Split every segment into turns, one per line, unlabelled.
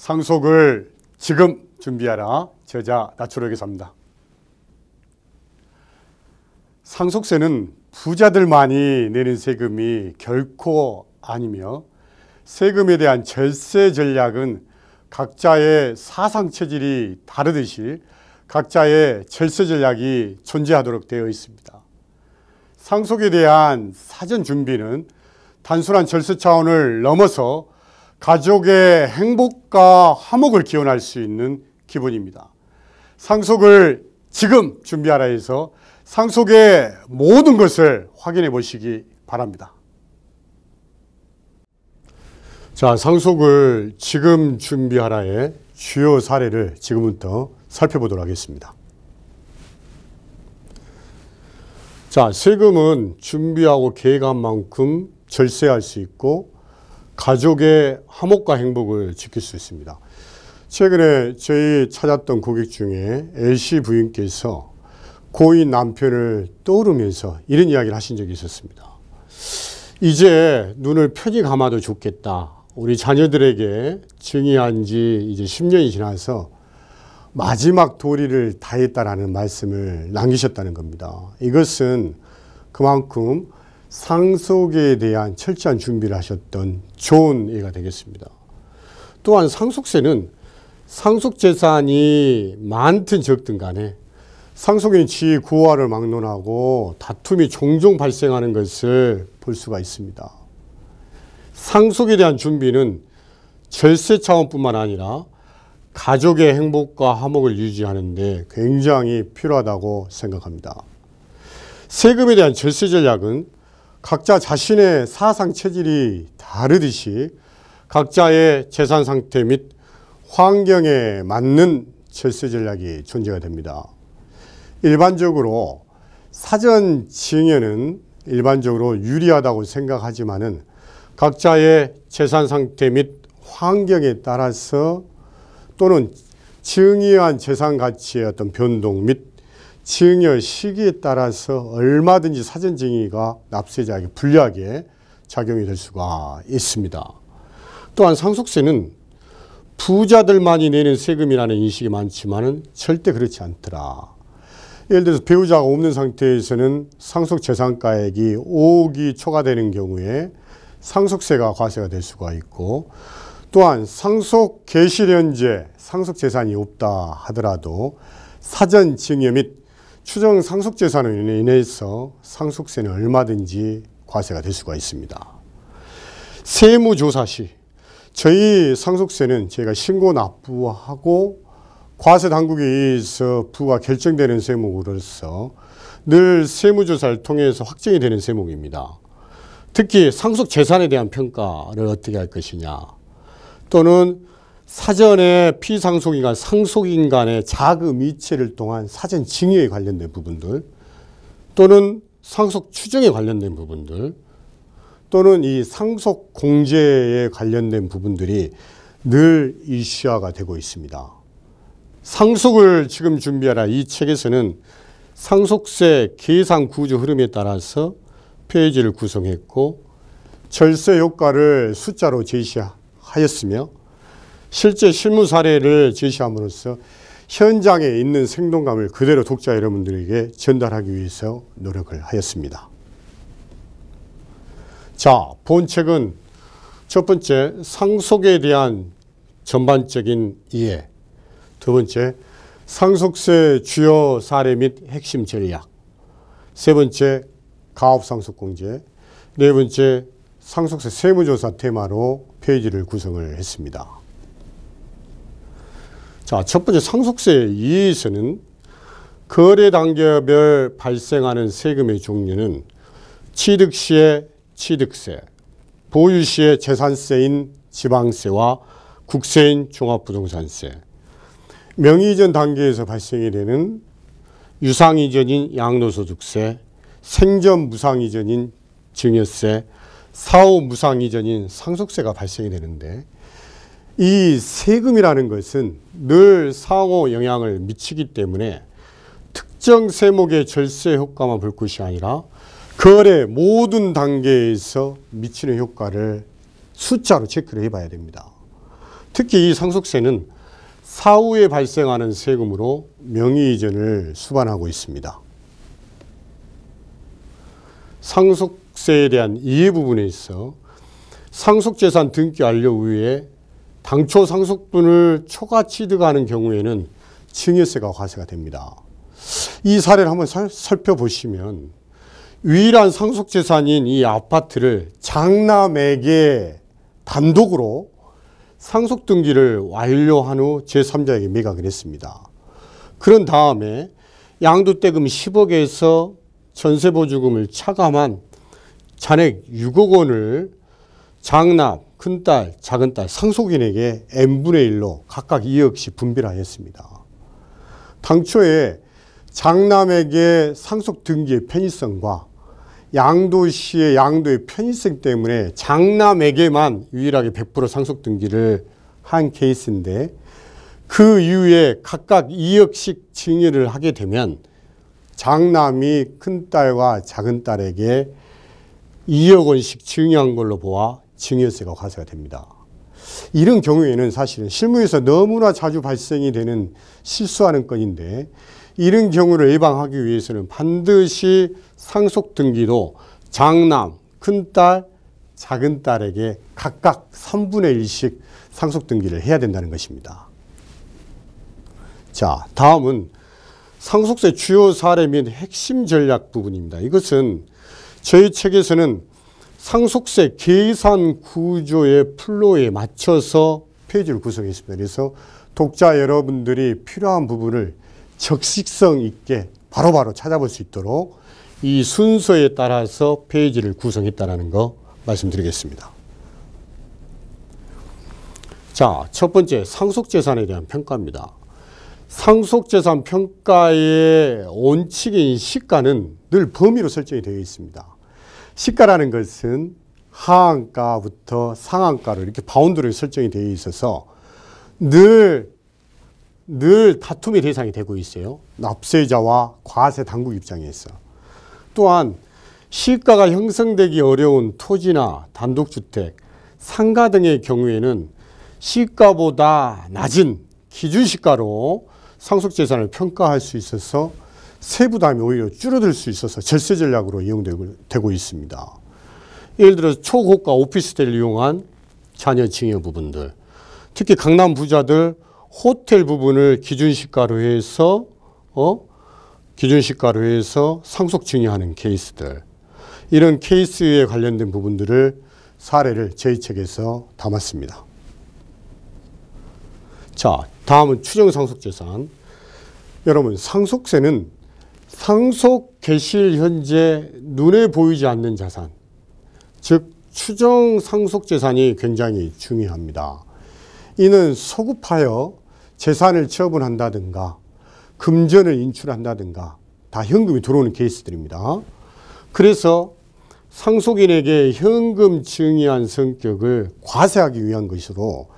상속을 지금 준비하라. 저자 나초록의 삽니다. 상속세는 부자들만이 내는 세금이 결코 아니며 세금에 대한 절세 전략은 각자의 사상 체질이 다르듯이 각자의 절세 전략이 존재하도록 되어 있습니다. 상속에 대한 사전 준비는 단순한 절세 차원을 넘어서 가족의 행복과 화목을 기원할 수 있는 기본입니다. 상속을 지금 준비하라 해서 상속의 모든 것을 확인해 보시기 바랍니다. 자, 상속을 지금 준비하라의 주요 사례를 지금부터 살펴보도록 하겠습니다. 자, 세금은 준비하고 계획한 만큼 절세할 수 있고 가족의 화목과 행복을 지킬 수 있습니다. 최근에 저희 찾았던 고객 중에 L씨 부인께서 고인 남편을 떠오르면서 이런 이야기를 하신 적이 있었습니다. 이제 눈을 편히 감아도 좋겠다. 우리 자녀들에게 증여한 지 이제 10년이 지나서 마지막 도리를 다했다라는 말씀을 남기셨다는 겁니다. 이것은 그만큼 상속에 대한 철저한 준비를 하셨던 좋은 예가 되겠습니다. 또한 상속세는 상속재산이 많든 적든 간에 상속인이 지위 고하를 막론하고 다툼이 종종 발생하는 것을 볼 수가 있습니다. 상속에 대한 준비는 절세 차원뿐만 아니라 가족의 행복과 화목을 유지하는 데 굉장히 필요하다고 생각합니다. 세금에 대한 절세 전략은 각자 자신의 사상 체질이 다르듯이 각자의 재산 상태 및 환경에 맞는 절세 전략이 존재가 됩니다. 일반적으로 사전 증여는 일반적으로 유리하다고 생각하지만은 각자의 재산 상태 및 환경에 따라서 또는 증여한 재산 가치의 어떤 변동 및 증여 시기에 따라서 얼마든지 사전 증여가 납세자에게 불리하게 작용이 될 수가 있습니다. 또한 상속세는 부자들만이 내는 세금이라는 인식이 많지만은 절대 그렇지 않더라. 예를 들어서 배우자가 없는 상태에서는 상속 재산가액이 5억이 초과되는 경우에 상속세가 과세가 될 수가 있고, 또한 상속 개시 현재 상속 재산이 없다 하더라도 사전 증여 및 추정 상속재산으로 인해서 상속세는 얼마든지 과세가 될 수가 있습니다. 세무조사 시 저희 상속세는 저희가 신고 납부하고 과세당국에 의해서 부가 결정되는 세목으로서 늘 세무조사를 통해서 확정이 되는 세목입니다. 특히 상속재산에 대한 평가를 어떻게 할 것이냐, 또는 사전에 피상속인과 상속인 간의 자금 이체를 통한 사전 증여에 관련된 부분들, 또는 상속 추정에 관련된 부분들, 또는 이 상속 공제에 관련된 부분들이 늘 이슈화가 되고 있습니다. 상속을 지금 준비하라 이 책에서는 상속세 계산 구조 흐름에 따라서 페이지를 구성했고 절세 효과를 숫자로 제시하였으며 실제 실무 사례를 제시함으로써 현장에 있는 생동감을 그대로 독자 여러분들에게 전달하기 위해서 노력을 하였습니다. 자, 본 책은 첫 번째, 상속에 대한 전반적인 이해, 두 번째, 상속세 주요 사례 및 핵심 전략, 세 번째, 가업상속공제, 네 번째, 상속세 세무조사 테마로 페이지를 구성을 했습니다. 자, 첫 번째 상속세 이해에서는 거래 단계별 발생하는 세금의 종류는 취득 시의 취득세, 보유 시의 재산세인 지방세와 국세인 종합부동산세, 명의이전 단계에서 발생이 되는 유상이전인 양도소득세, 생전 무상이전인 증여세, 사후 무상이전인 상속세가 발생이 되는데, 이 세금이라는 것은 늘 상호 영향을 미치기 때문에 특정 세목의 절세 효과만 볼 것이 아니라 거래 모든 단계에서 미치는 효과를 숫자로 체크를 해봐야 됩니다. 특히 이 상속세는 사후에 발생하는 세금으로 명의이전을 수반하고 있습니다. 상속세에 대한 이해 부분에 있어 상속재산 등기 완료 후에 당초 상속분을 초과 취득하는 경우에는 증여세가 과세가 됩니다. 이 사례를 한번 살펴보시면 유일한 상속재산인 이 아파트를 장남에게 단독으로 상속등기를 완료한 후 제3자에게 매각을 했습니다. 그런 다음에 양도대금 10억에서 전세보조금을 차감한 잔액 6억 원을 장남, 큰딸, 작은딸, 상속인에게 n분의 1로 각각 2억씩 분배하였습니다. 당초에 장남에게 상속등기의 편의성과 양도시의 양도의 편의성 때문에 장남에게만 유일하게 100% 상속등기를 한 케이스인데, 그 이후에 각각 2억씩 증여를 하게 되면 장남이 큰딸과 작은딸에게 2억 원씩 증여한 걸로 보아 증여세가 과세가 됩니다. 이런 경우에는 사실은 실무에서 너무나 자주 발생이 되는 실수하는 건인데, 이런 경우를 예방하기 위해서는 반드시 상속등기도 장남, 큰딸, 작은딸에게 각각 3분의 1씩 상속등기를 해야 된다는 것입니다. 자, 다음은 상속세 주요 사례 및 핵심 전략 부분입니다. 이것은 저희 책에서는 상속세 계산 구조의 플로우에 맞춰서 페이지를 구성했습니다. 그래서 독자 여러분들이 필요한 부분을 적식성 있게 바로바로 찾아볼 수 있도록 이 순서에 따라서 페이지를 구성했다는 거 말씀드리겠습니다. 자, 첫 번째 상속재산에 대한 평가입니다. 상속재산 평가의 원칙인 시가는 늘 범위로 설정이 되어 있습니다. 시가라는 것은 하한가부터 상한가로 이렇게 바운드로 설정이 되어 있어서 늘 다툼의 대상이 되고 있어요. 납세자와 과세 당국 입장에서. 또한 시가가 형성되기 어려운 토지나 단독주택, 상가 등의 경우에는 시가보다 낮은 기준시가로 상속재산을 평가할 수 있어서 세부담이 오히려 줄어들 수 있어서 절세 전략으로 이용되고 있습니다. 예를 들어서 초고가 오피스텔을 이용한 자녀 증여 부분들, 특히 강남 부자들 호텔 부분을 기준시가로 해서 상속 증여하는 케이스들, 이런 케이스에 관련된 부분들을 사례를 저희 책에서 담았습니다. 자, 다음은 추정 상속재산. 여러분, 상속세는 상속 개시일 현재 눈에 보이지 않는 자산, 즉 추정 상속재산이 굉장히 중요합니다. 이는 소급하여 재산을 처분한다든가 금전을 인출한다든가 다 현금이 들어오는 케이스들입니다. 그래서 상속인에게 현금 증여한 성격을 과세하기 위한 것으로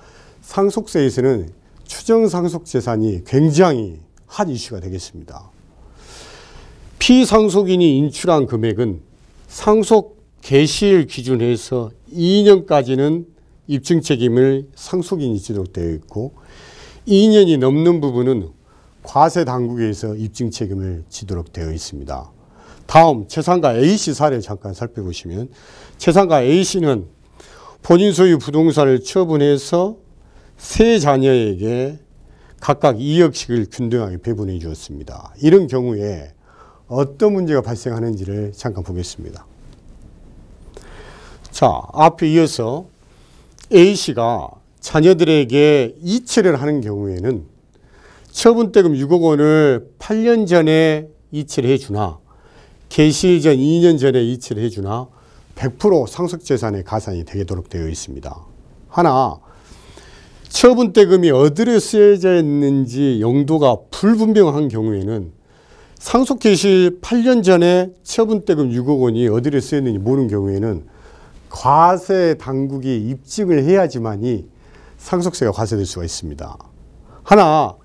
상속세에서는 추정 상속재산이 굉장히 핫 이슈가 되겠습니다. 피상속인이 인출한 금액은 상속 개시일 기준해서 2년까지는 입증 책임을 상속인이 지도록 되어 있고, 2년이 넘는 부분은 과세 당국에서 입증 책임을 지도록 되어 있습니다. 다음 최상가 A씨 사례를 잠깐 살펴보시면, 최상가 A씨는 본인 소유 부동산을 처분해서 세 자녀에게 각각 2억씩을 균등하게 배분해 주었습니다. 이런 경우에 어떤 문제가 발생하는지를 잠깐 보겠습니다. 자, 앞에 이어서 A씨가 자녀들에게 이체를 하는 경우에는 처분대금 6억 원을 8년 전에 이체를 해주나 개시일 전 2년 전에 이체를 해주나 100% 상속재산의 가산이 되도록 되어 있습니다. 하나, 처분대금이 어디로 쓰여져 있는지 용도가 불분명한 경우에는 상속 개시 8년 전에 처분대금 6억 원이 어디로 쓰였는지 모르는 경우에는 과세 당국이 입증을 해야지만이 상속세가 과세될 수가 있습니다. 하나,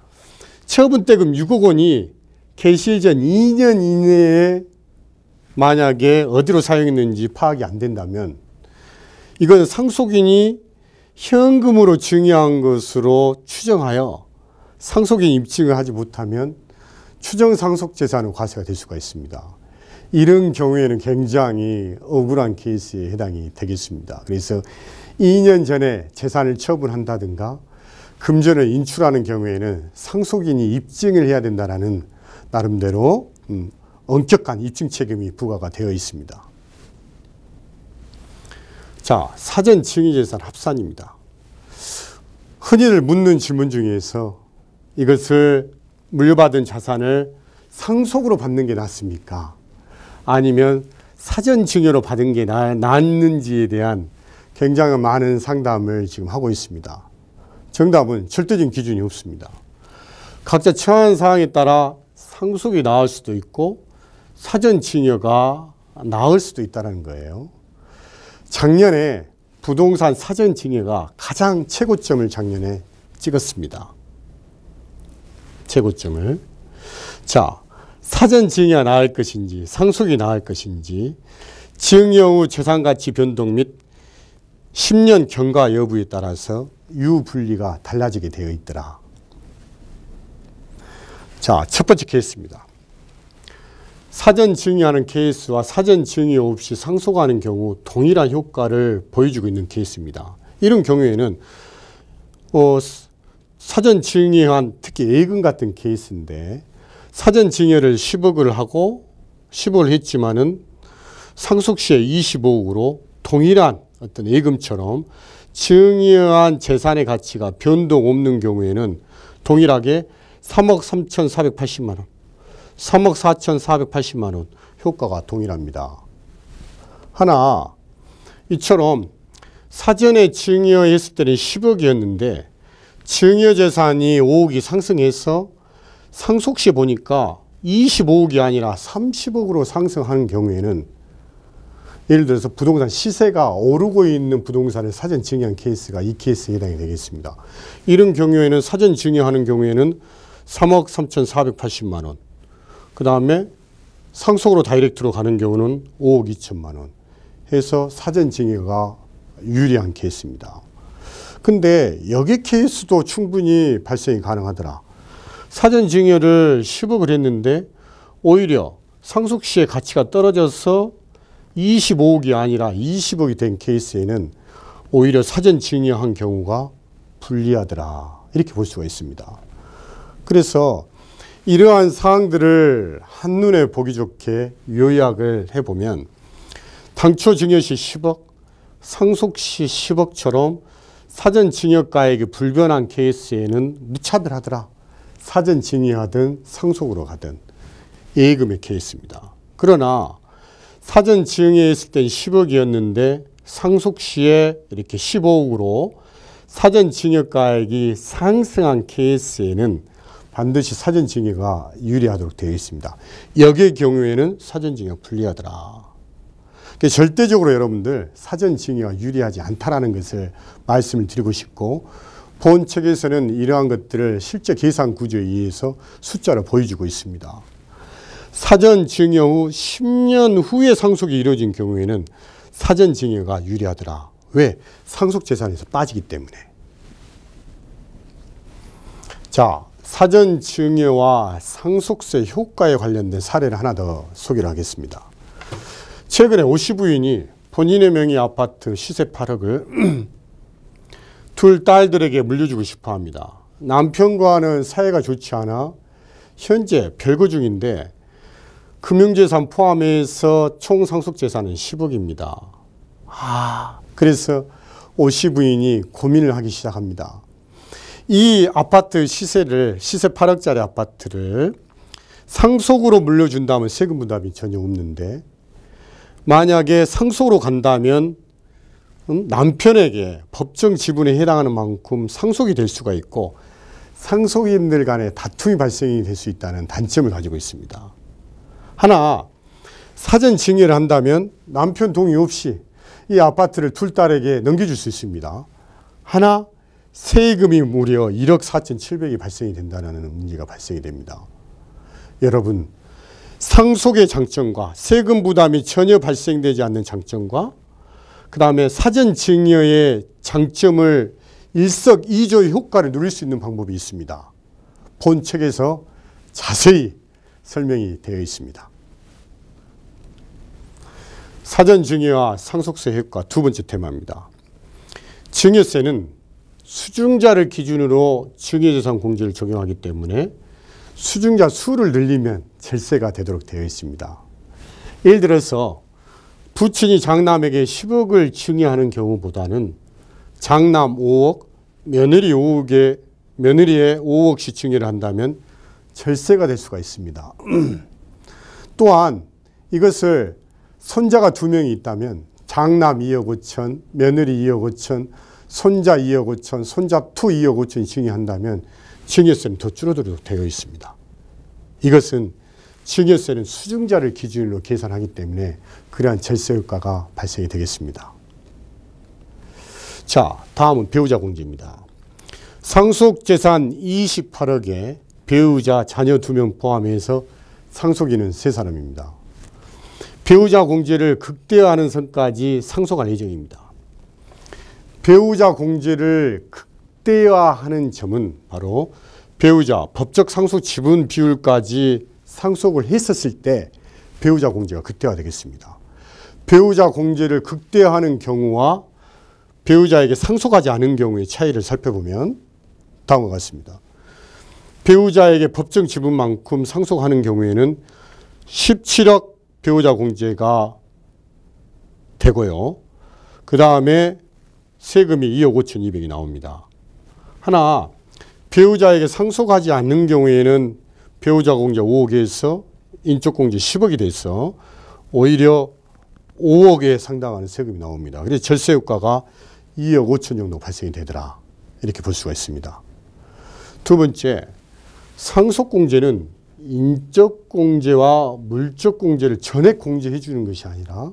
처분대금 6억 원이 개시 전 2년 이내에 만약에 어디로 사용했는지 파악이 안 된다면 이건 상속인이 현금으로 증여한 것으로 추정하여 상속인 입증을 하지 못하면 추정상속재산은 과세가 될 수가 있습니다. 이런 경우에는 굉장히 억울한 케이스에 해당이 되겠습니다. 그래서 2년 전에 재산을 처분한다든가 금전을 인출하는 경우에는 상속인이 입증을 해야 된다는 나름대로 엄격한 입증 책임이 부과가 되어 있습니다. 자, 사전 증여재산 합산입니다. 흔히들 묻는 질문 중에서 이것을 물려받은 자산을 상속으로 받는 게 낫습니까? 아니면 사전 증여로 받은 게 낫는지에 대한 굉장히 많은 상담을 지금 하고 있습니다. 정답은 절대적인 기준이 없습니다. 각자 처한 사항에 따라 상속이 나을 수도 있고 사전 증여가 나을 수도 있다는 거예요. 작년에 부동산 사전 증여가 가장 최고점을 작년에 찍었습니다. 최고점을. 자, 사전 증여가 나을 것인지 상속이 나을 것인지 증여 후 재산가치 변동 및 10년 경과 여부에 따라서 유불리가 달라지게 되어 있더라. 자, 첫 번째 케이스입니다. 사전 증여하는 케이스와 사전 증여 없이 상속하는 경우 동일한 효과를 보여주고 있는 케이스입니다. 이런 경우에는 사전 증여한 특히 예금 같은 케이스인데 사전 증여를 10억을 하고 10억을 했지만은 상속 시에 25억으로 동일한 어떤 예금처럼 증여한 재산의 가치가 변동 없는 경우에는 동일하게 3억 3,480만 원, 3억 4,480만 원 효과가 동일합니다. 하나, 이처럼 사전에 증여했을 때는 10억이었는데 증여재산이 5억이 상승해서 상속시 보니까 25억이 아니라 30억으로 상승하는 경우에는 예를 들어서 부동산 시세가 오르고 있는 부동산을 사전 증여한 케이스가 이 케이스에 해당이 되겠습니다. 이런 경우에는 사전 증여하는 경우에는 3억 3,480만 원, 그 다음에 상속으로 다이렉트로 가는 경우는 5억 2천만 원 해서 사전 증여가 유리한 케이스입니다. 근데 여기 케이스도 충분히 발생이 가능하더라. 사전 증여를 10억을 했는데 오히려 상속 시의 가치가 떨어져서 25억이 아니라 20억이 된 케이스에는 오히려 사전 증여한 경우가 불리하더라. 이렇게 볼 수가 있습니다. 그래서 이러한 사항들을 한눈에 보기 좋게 요약을 해보면 당초 증여 시 10억, 상속 시 10억처럼 사전 증여가액이 불변한 케이스에는 무차별하더라. 사전 증여하든 상속으로 가든 예금의 케이스입니다. 그러나 사전 증여했을 땐 10억이었는데 상속 시에 이렇게 15억으로 사전 증여가액이 상승한 케이스에는 반드시 사전 증여가 유리하도록 되어 있습니다. 여기의 경우에는 사전 증여가 불리하더라. 그러니까 절대적으로 여러분들 사전 증여가 유리하지 않다라는 것을 말씀을 드리고 싶고 본 책에서는 이러한 것들을 실제 계산 구조에 의해서 숫자로 보여주고 있습니다. 사전 증여 후 10년 후에 상속이 이루어진 경우에는 사전 증여가 유리하더라. 왜? 상속 재산에서 빠지기 때문에. 자, 사전 증여와 상속세 효과에 관련된 사례를 하나 더 소개를 하겠습니다. 최근에 오 씨 부인이 본인의 명의 아파트 시세 8억을 둘 딸들에게 물려주고 싶어 합니다. 남편과는 사이가 좋지 않아 현재 별거 중인데 금융재산 포함해서 총 상속재산은 10억입니다. 그래서 오 씨 부인이 고민을 하기 시작합니다. 이 아파트 시세 8억짜리 아파트를 상속으로 물려준다면 세금 부담이 전혀 없는데 만약에 상속으로 간다면 남편에게 법정 지분에 해당하는 만큼 상속이 될 수가 있고 상속인들 간에 다툼이 발생이 될 수 있다는 단점을 가지고 있습니다. 하나, 사전 증여를 한다면 남편 동의 없이 이 아파트를 둘 딸에게 넘겨줄 수 있습니다. 하나, 세금이 무려 1억 4,700이 발생이 된다는 문제가 발생이 됩니다. 여러분, 상속의 장점과 세금 부담이 전혀 발생되지 않는 장점과 그 다음에 사전 증여의 장점을 일석이조의 효과를 누릴 수 있는 방법이 있습니다. 본 책에서 자세히 설명이 되어 있습니다. 사전 증여와 상속세 효과 두 번째 테마입니다. 증여세는 수증자를 기준으로 증여재산 공제를 적용하기 때문에 수증자 수를 늘리면 절세가 되도록 되어 있습니다. 예를 들어서 부친이 장남에게 10억을 증여하는 경우보다는 장남 5억, 며느리의 5억씩 증여를 한다면 절세가 될 수가 있습니다. 또한 이것을 손자가 2명이 있다면 장남 2억 5천, 며느리 2억 5천, 손자 2억 5천, 손자 투 2억 5천이 증여한다면 증여세는 더 줄어들도록 되어 있습니다. 이것은 증여세는 수증자를 기준으로 계산하기 때문에 그러한 절세 효과가 발생이 되겠습니다. 자, 다음은 배우자 공제입니다. 상속재산 28억에 배우자, 자녀 2명 포함해서 상속인은 3사람입니다. 배우자 공제를 극대화하는 선까지 상속할 예정입니다. 배우자 공제를 극대화하는 점은 바로 배우자 법적 상속 지분 비율까지 상속을 했었을 때 배우자 공제가 극대화되겠습니다. 배우자 공제를 극대화하는 경우와 배우자에게 상속하지 않은 경우의 차이를 살펴보면 다음과 같습니다. 배우자에게 법정 지분만큼 상속하는 경우에는 17억 배우자 공제가 되고요. 그 다음에 세금이 2억 5,200이 나옵니다. 하나, 배우자에게 상속하지 않는 경우에는 배우자 공제 5억에서 인적 공제 10억이 돼서 오히려 5억에 상당한 세금이 나옵니다. 그래서 절세 효과가 2억 5천 정도 발생이 되더라. 이렇게 볼 수가 있습니다. 두 번째, 상속 공제는 인적 공제와 물적 공제를 전액 공제해 주는 것이 아니라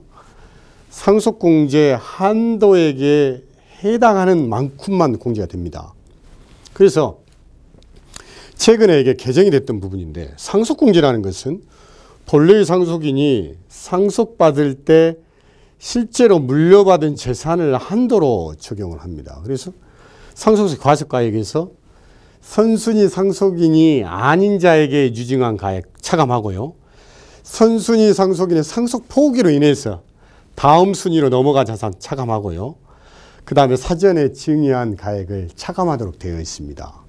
상속 공제 한도액에 해당하는 만큼만 공제가 됩니다. 그래서 최근에 이게 개정이 됐던 부분인데 상속공제라는 것은 본래의 상속인이 상속받을 때 실제로 물려받은 재산을 한도로 적용을 합니다. 그래서 상속세 과세가액에서 선순위 상속인이 아닌 자에게 유증한 가액 차감하고요. 선순위 상속인의 상속 포기로 인해서 다음 순위로 넘어간 자산 차감하고요. 그 다음에 사전에 증여한 가액을 차감하도록 되어 있습니다.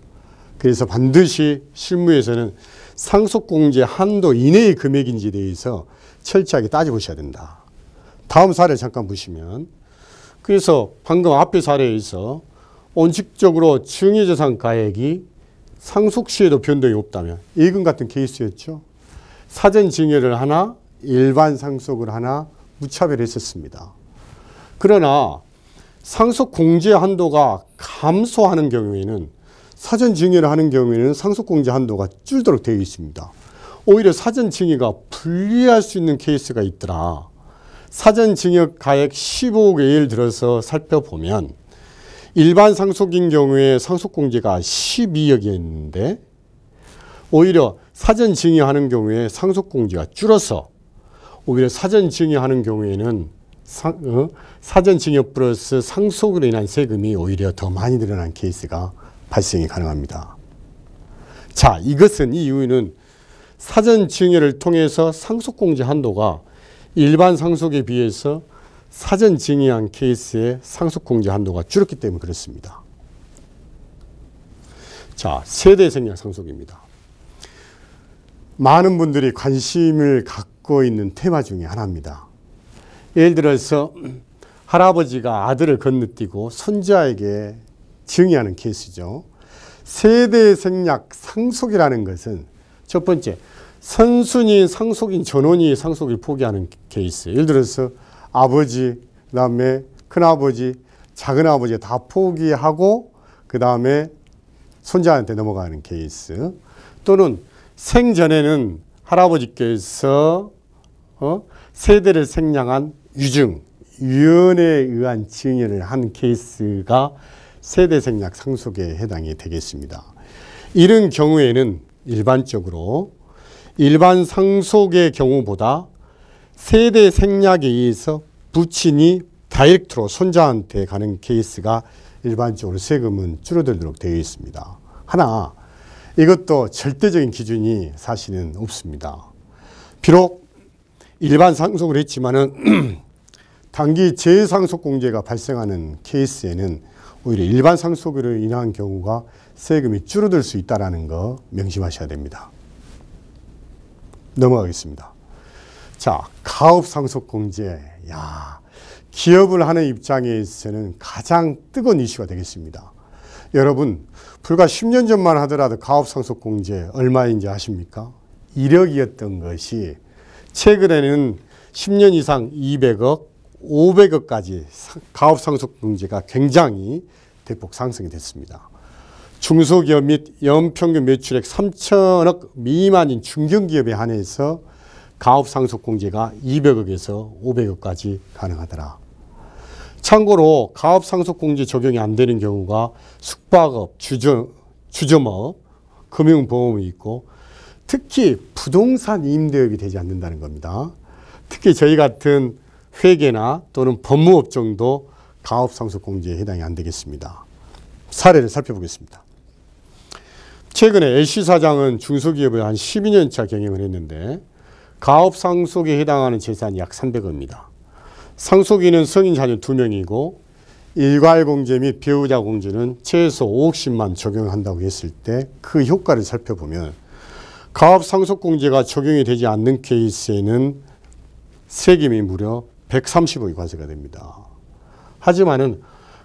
그래서 반드시 실무에서는 상속공제 한도 이내의 금액인지에 대해서 철저하게 따져보셔야 된다. 다음 사례를 잠깐 보시면 그래서 방금 앞의 사례에서 원칙적으로 증여재산 가액이 상속 시에도 변동이 없다면 이건 같은 케이스였죠. 사전 증여를 하나 일반 상속을 하나 무차별했었습니다. 그러나 상속 공제 한도가 감소하는 경우에는 사전 증여를 하는 경우에는 상속 공제 한도가 줄도록 되어 있습니다. 오히려 사전 증여가 불리할 수 있는 케이스가 있더라. 사전 증여 가액 15억에 예를 들어서 살펴보면 일반 상속인 경우에 상속 공제가 12억이었는데 오히려 사전 증여하는 경우에 상속 공제가 줄어서 오히려 사전 증여하는 경우에는 사전 증여 플러스 상속으로 인한 세금이 오히려 더 많이 늘어난 케이스가 발생이 가능합니다. 자, 이것은 이 이유는 사전 증여를 통해서 상속 공제 한도가 일반 상속에 비해서 사전 증여한 케이스의 상속 공제 한도가 줄었기 때문에 그렇습니다. 자, 세대 생략 상속입니다. 많은 분들이 관심을 갖고 있는 테마 중에 하나입니다. 예를 들어서 할아버지가 아들을 건너뛰고 손자에게 증여하는 케이스죠. 세대 생략 상속이라는 것은 첫 번째, 선순위 상속인 전원이 상속을 포기하는 케이스. 예를 들어서 아버지, 그 다음에 큰아버지, 작은아버지가 다 포기하고 그 다음에 손자한테 넘어가는 케이스, 또는 생전에는 할아버지께서 세대를 생략한 유증, 유언에 의한 증여를 한 케이스가 세대 생략 상속에 해당이 되겠습니다. 이런 경우에는 일반적으로 일반 상속의 경우보다 세대 생략에 의해서 부친이 다이렉트로 손자한테 가는 케이스가 일반적으로 세금은 줄어들도록 되어 있습니다. 하나, 이것도 절대적인 기준이 사실은 없습니다. 비록 일반 상속을 했지만은 단기 재상속공제가 발생하는 케이스에는 오히려 일반 상속으로 인한 경우가 세금이 줄어들 수 있다는 거 명심하셔야 됩니다. 넘어가겠습니다. 자, 가업상속공제. 야, 기업을 하는 입장에서는 가장 뜨거운 이슈가 되겠습니다. 여러분, 불과 10년 전만 하더라도 가업상속공제 얼마인지 아십니까? 1억이었던 것이 최근에는 10년 이상 200억, 500억까지 가업상속공제가 굉장히 대폭 상승이 됐습니다. 중소기업 및 연평균 매출액 3천억 미만인 중견기업에 한해서 가업상속공제가 200억에서 500억까지 가능하더라. 참고로 가업상속공제 적용이 안 되는 경우가 숙박업, 주점업, 금융보험이 있고 특히 부동산 임대업이 되지 않는다는 겁니다. 특히 저희 같은 회계나 또는 법무업종도 가업상속공제에 해당이 안 되겠습니다. 사례를 살펴보겠습니다. 최근에 LC 사장은 중소기업을 한 12년 차 경영을 했는데 가업상속에 해당하는 재산이 약 300억입니다. 상속인은 성인 자녀 2명이고 일괄공제 및 배우자 공제는 최소 5억씩만 적용한다고 했을 때 그 효과를 살펴보면 가업상속공제가 적용이 되지 않는 케이스에는 세금이 무려 130억이 과세가 됩니다. 하지만은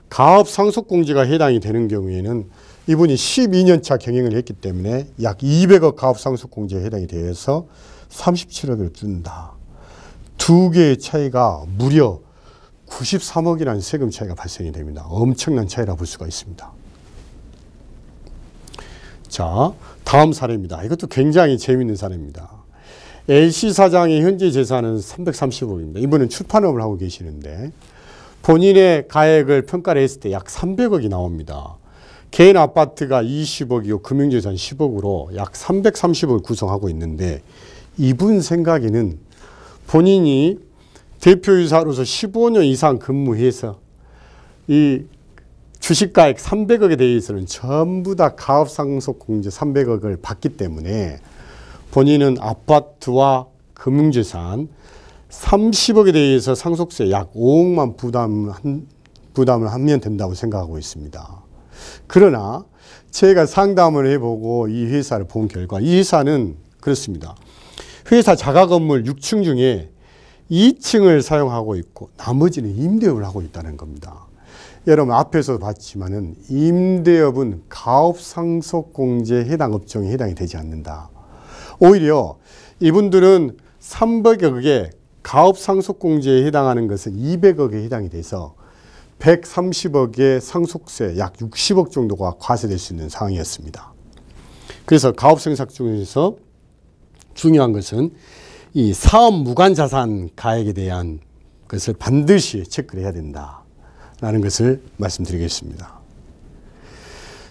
가업상속공제가 해당이 되는 경우에는 이분이 12년 차 경영을 했기 때문에 약 200억 가업상속공제에 해당이 되어서 37억을 준다. 두 개의 차이가 무려 93억이라는 세금 차이가 발생이 됩니다. 엄청난 차이라 볼 수가 있습니다. 자, 다음 사례입니다. 이것도 굉장히 재미있는 사례입니다. LC 사장의 현재 재산은 330억입니다. 이분은 출판업을 하고 계시는데 본인의 가액을 평가를 했을 때 약 300억이 나옵니다. 개인 아파트가 20억이고 금융재산 10억으로 약 330억을 구성하고 있는데 이분 생각에는 본인이 대표이사로서 15년 이상 근무해서 이 주식가액 300억에 대해서는 전부 다 가업상속공제 300억을 받기 때문에 본인은 아파트와 금융재산 30억에 대해서 상속세 약 5억만 부담을 하면 된다고 생각하고 있습니다. 그러나 제가 상담을 해보고 이 회사를 본 결과 이 회사는 그렇습니다. 회사 자가 건물 6층 중에 2층을 사용하고 있고 나머지는 임대업을 하고 있다는 겁니다. 여러분 앞에서 봤지만은 임대업은 가업상속공제 해당 업종에 해당이 되지 않는다. 오히려 이분들은 300억에 가업상속공제에 해당하는 것은 200억에 해당이 돼서 130억의 상속세 약 60억 정도가 과세될 수 있는 상황이었습니다. 그래서 가업상속 중에서 중요한 것은 이 사업 무관자산 가액에 대한 것을 반드시 체크를 해야 된다라는 것을 말씀드리겠습니다.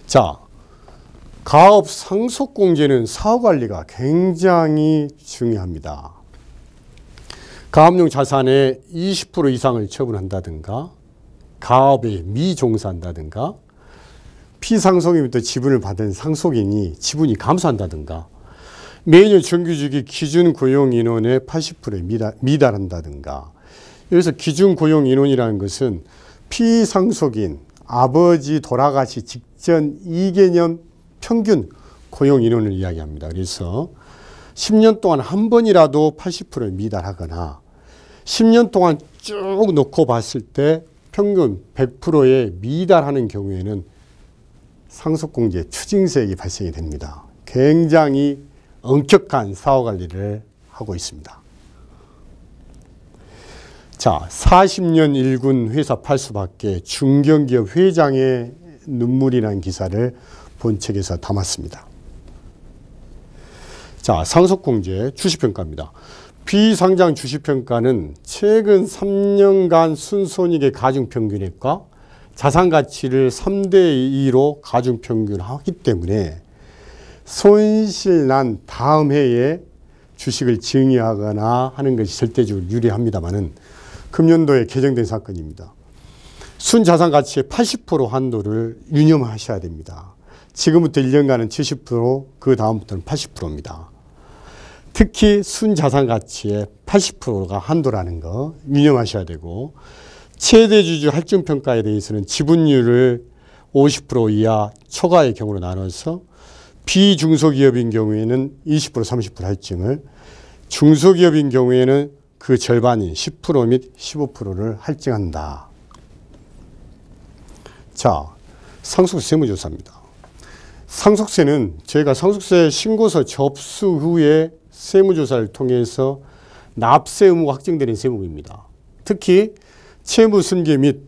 자, 가업상속공제는 사후관리가 굉장히 중요합니다. 가업용 자산의 20% 이상을 처분한다든가 가업에 미종사한다든가 피상속인부터 지분을 받은 상속인이 지분이 감소한다든가 매년 정규직이 기준 고용 인원의 80%에 미달한다든가. 여기서 기준 고용 인원이라는 것은 피상속인, 아버지 돌아가시 직전 2개년 평균 고용 인원을 이야기합니다. 그래서 10년 동안 한 번이라도 80%에 미달하거나 10년 동안 쭉 놓고 봤을 때 평균 100%에 미달하는 경우에는 상속공제 추징세액이 발생이 됩니다. 굉장히 엄격한 사후관리를 하고 있습니다. 자, 40년 일군 회사 팔수밖에 중견기업 회장의 눈물이라는 기사를 본책에서 담았습니다. 자, 상속공제 주식평가입니다. 비상장 주식평가는 최근 3년간 순손익의 가중평균액과 자산가치를 3대2로 가중평균하기 때문에 손실 난 다음 해에 주식을 증여하거나 하는 것이 절대적으로 유리합니다만은 금년도에 개정된 사건입니다. 순자산가치의 80% 한도를 유념하셔야 됩니다. 지금부터 1년간은 70%, 그 다음부터는 80%입니다. 특히 순자산가치의 80%가 한도라는 거 유념하셔야 되고, 최대주주 할증평가에 대해서는 지분율을 50% 이하 초과의 경우로 나눠서 비중소기업인 경우에는 20% 30% 할증을, 중소기업인 경우에는 그 절반인 10% 및 15%를 할증한다. 자, 상속세 세무조사입니다. 상속세는 저희가 상속세 신고서 접수 후에 세무조사를 통해서 납세 의무가 확정되는 세무입니다. 특히 채무 승계 및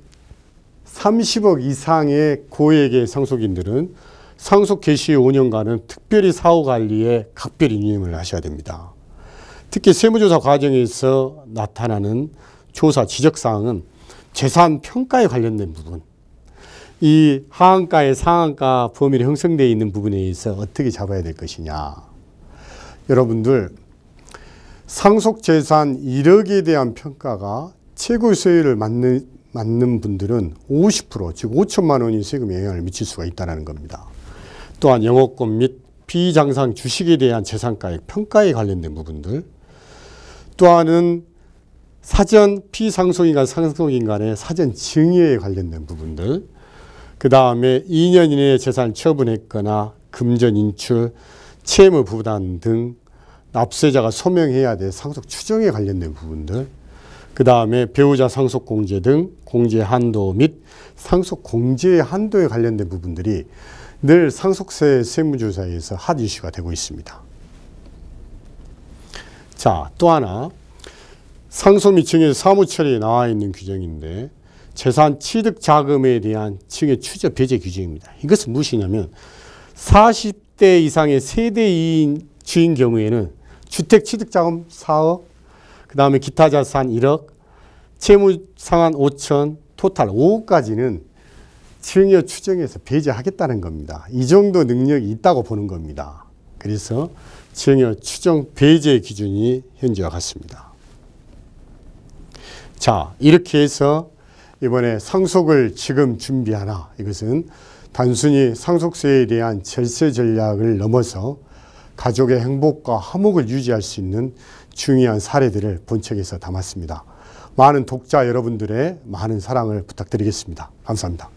30억 이상의 고액의 상속인들은 상속 개시 5년간은 특별히 사후관리에 각별히 유념을 하셔야 됩니다. 특히 세무조사 과정에서 나타나는 조사 지적사항은 재산 평가에 관련된 부분, 이 하한가의 상한가 범위로 형성되어 있는 부분에 의해서 어떻게 잡아야 될 것이냐. 여러분들, 상속재산 1억에 대한 평가가 최고 세율을 맞는 분들은 50%, 즉 5천만 원이 세금에 영향을 미칠 수가 있다는 겁니다. 또한 영업권 및 비장상 주식에 대한 재산가액 평가에 관련된 부분들, 또한은 사전 피상속인간 상속인 간의 사전 증여에 관련된 부분들, 그 다음에 2년 이내에 재산을 처분했거나 금전 인출, 채무 부담 등 납세자가 소명해야 될 상속 추정에 관련된 부분들, 그 다음에 배우자 상속 공제 등 공제 한도 및 상속 공제의 한도에 관련된 부분들이 늘 상속세 세무조사에서 핫 이슈가 되고 있습니다. 자, 또 하나 상속 및 증여 사무처리에 나와 있는 규정인데 재산 취득 자금에 대한 증여 추저 배제 규정입니다. 이것은 무엇이냐면 40대 이상의 세대인 주인 경우에는 주택 취득 자금 4억, 그 다음에 기타 자산 1억, 채무 상환 5천, 토탈 5억까지는 증여 추정해서 배제하겠다는 겁니다. 이 정도 능력이 있다고 보는 겁니다. 그래서 증여 추정 배제 기준이 현재와 같습니다. 자, 이렇게 해서 이번에 상속을 지금 준비하나, 이것은 단순히 상속세에 대한 절세 전략을 넘어서 가족의 행복과 화목을 유지할 수 있는 중요한 사례들을 본책에서 담았습니다. 많은 독자 여러분들의 많은 사랑을 부탁드리겠습니다. 감사합니다.